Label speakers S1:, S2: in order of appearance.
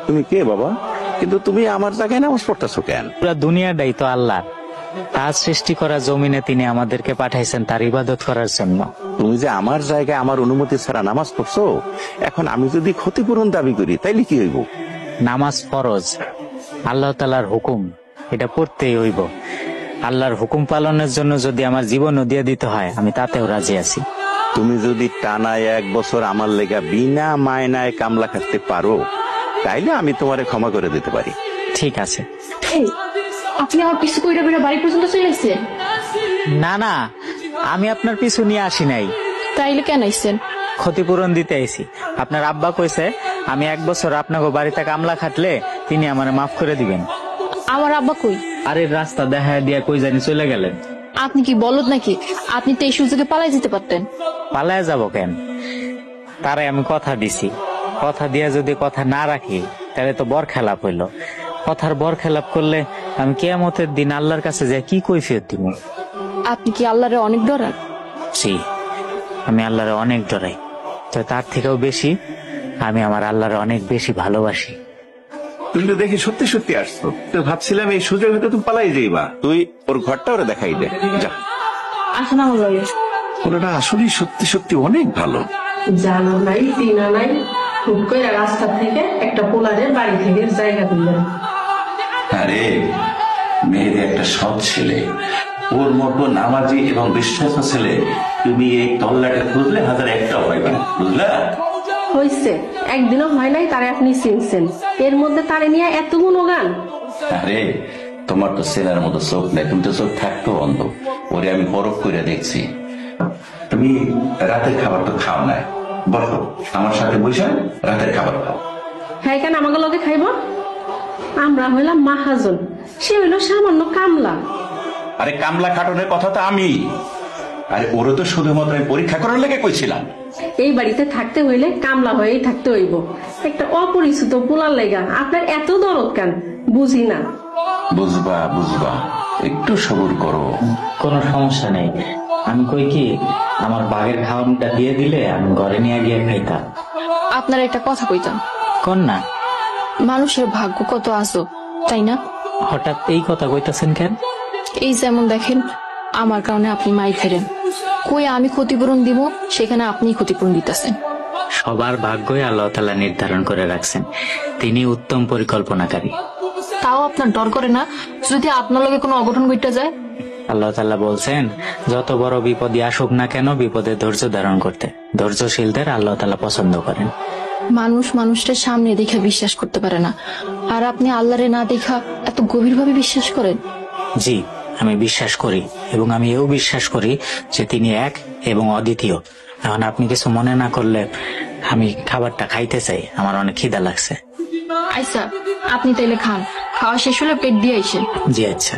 S1: তুমি কে বাবা? কিন্তু তুমি আমার জায়গায় নামাজ পড়তেছো কেন?
S2: পুরা দুনিয়াটাই তো আল্লাহ, তার সৃষ্টি করা জমিনে তিনি আমাদেরকে পাঠাইছেন তার ইবাদত করার জন্য।
S1: তুমি যে আমার জায়গায় আমার অনুমতি ছাড়া নামাজ পড়ছো, এখন আমি যদি ক্ষতিপূরণ দাবি করি তাইলে কি হইব?
S2: নামাজ ফরজ, আল্লাহ তাআলার হুকুম, এটা পড়তেই হইব। আল্লাহর হুকুম পালনের জন্য যদি আমার জীবনও দিয়ে দিতে হয় আমি তাতেও রাজি আছি।
S1: তুমি যদি টানায় 1 বছর আমার লেগা বিনা মায়নায় কামলা খাটতে পারো তাইলে আমি তোমারে ক্ষমা করে দিতে পারি।
S2: ঠিক আছে।
S3: আপনি আমার পিছু কইরা বেড়া বাড়ি পর্যন্ত চলে আসছেন?
S2: না না, আমি আপনার পিছু নিয়ে আসি নাই।
S3: তাইলে কেন আইছেন?
S2: ক্ষতিপূরণ দিতে আইছি। আপনার আব্বা কইছে আমি 1 বছর আপনাকে বাড়িতে কামলা খাটলে তিনি আমারে মাফ করে দিবেন।
S3: আমার আব্বা কই?
S2: আরে রাস্তা দেখা দিয়া কই জানি চলে গেলেন।
S3: আপনি কি বলদ নাকি? আপনি তো এই সুযোগে পালাই যেতে পারতেন।
S2: পালায় যাব কেন? তারে আমি কথা দিছি, কথা দিয়া যদি কথা না রাখি তাহলে তো বরখেলাপ হইল। কথার বরখেলাপ করলে আমি কিয়ামতের দিন আল্লাহর কাছে যাই কি কৈফিয়ত দিব?
S3: আপনি কি আল্লাহরে অনেক ডরান?
S2: জি, আমি আল্লাহরে অনেক ডরাই। তো তার থেকেও বেশি আমি আমার আল্লাহরে অনেক বেশি ভালোবাসি।
S1: তুমি তো দেখি সত্যি সত্যি আসছো, তো ভাবছিলাম এই সুযোগ হয়তো তুমি পালাই যাইবা। তুই ওর ঘরটা ওরা দেখাই দে, যা।
S3: আসুন আমার লগে।
S1: ওরা আসলেই সত্যি সত্যি অনেক ভালো।
S4: জানো নাই চিনা নাই, হুট করে রাস্তা থেকে একটা পোলারের বাড়ি থেকে জায়গা দিলেন।
S5: আরে মেয়ের একটা সৎ ছেলে, ওর মতো নামাজি এবং বিশ্বাস ছেলে তুমি এই তল্লাটে খুঁজলে 1001টাও পাইবা না, বুঝলা?
S4: হয়েছে, একদিনও হয় নাই তারে আপনি চিনছেন, এর মধ্যে তারে নিয়ে এত গুণগান।
S5: আরে তোমার তো ছেলের মতো চোখ নেই, তুমি তো চোখ থাকতো বন্ধ। ওরে আমি পরখ করে দেখছি। তুমি রাতের খাবার তো খাও না, বসো আমার সাথে বসে রাতের খাবার খাও।
S4: হ্যাঁ কেন আমাকে লগে খাইব? আমরা হইলাম মাহাজন, সে হইল সামান্য কামলা।
S5: আরে কামলা খাটনের কথা তো আমি, আরে ওরও তো শুধুমাত্র আমি পরীক্ষা করার লেগে কইছিলাম।
S4: এই বাড়িতে থাকতে হইলে কামলা হয়েই থাকতে হইব। একটা অপরিচিত পোলার লেগা আপনার এত দরদ কেন বুঝি না।
S5: বুঝবা বুঝবা, একটু সবুর করো।
S2: কোনো সমস্যা নেই, আমি কই কি আমার বাঘের খাওয়ানটা দিয়ে দিলে আমি ঘরে নিয়ে গিয়ে খাইতাম।
S3: আপনার একটা কথা কইতাম।
S2: কোন না?
S3: মানুষের ভাগ্য কত আজব, তাই না?
S2: হঠাৎ এই কথা কইতাছেন কেন?
S3: এই যেমন দেখেন, আমার কারণে আপনি মাই ফেরেন, কই আমি ক্ষতিপূরণ দিব, সেখানে আপনি ক্ষতিপূরণ দিতেছেন।
S2: সবার ভাগ্যই আল্লাহ তাআলা নির্ধারণ করে রাখছেন, তিনি উত্তম পরিকল্পনাকারী।
S3: তাও আপনার ডর করে না যদি আপনার লগে কোনো অঘটন ঘটে যায়?
S2: আল্লাহ তাআলা বলছেন যত বড় বিপদই আসুক না কেন বিপদে ধৈর্য ধারণ করতে। ধৈর্যশীলদের আল্লাহ তাআলা পছন্দ করেন।
S3: মানুষ মানুষের সামনে দেখে বিশ্বাস করতে পারে না, আর আপনি আল্লাহরে না দেখা এত গভীরভাবে বিশ্বাস করেন।
S2: জি, আমি বিশ্বাস করি, এবং আমি এও বিশ্বাস করি যে তিনি এক এবং অদ্বিতীয়। এখন আপনি কিছু মনে না করলে আমি খাবারটা খাইতে চাই, আমার অনেক খিদা লাগছে।
S3: আচ্ছা, আপনি তাইলে খান, খাওয়া শেষ হলে পেট দিয়ে আইসেন।
S2: জি আচ্ছা।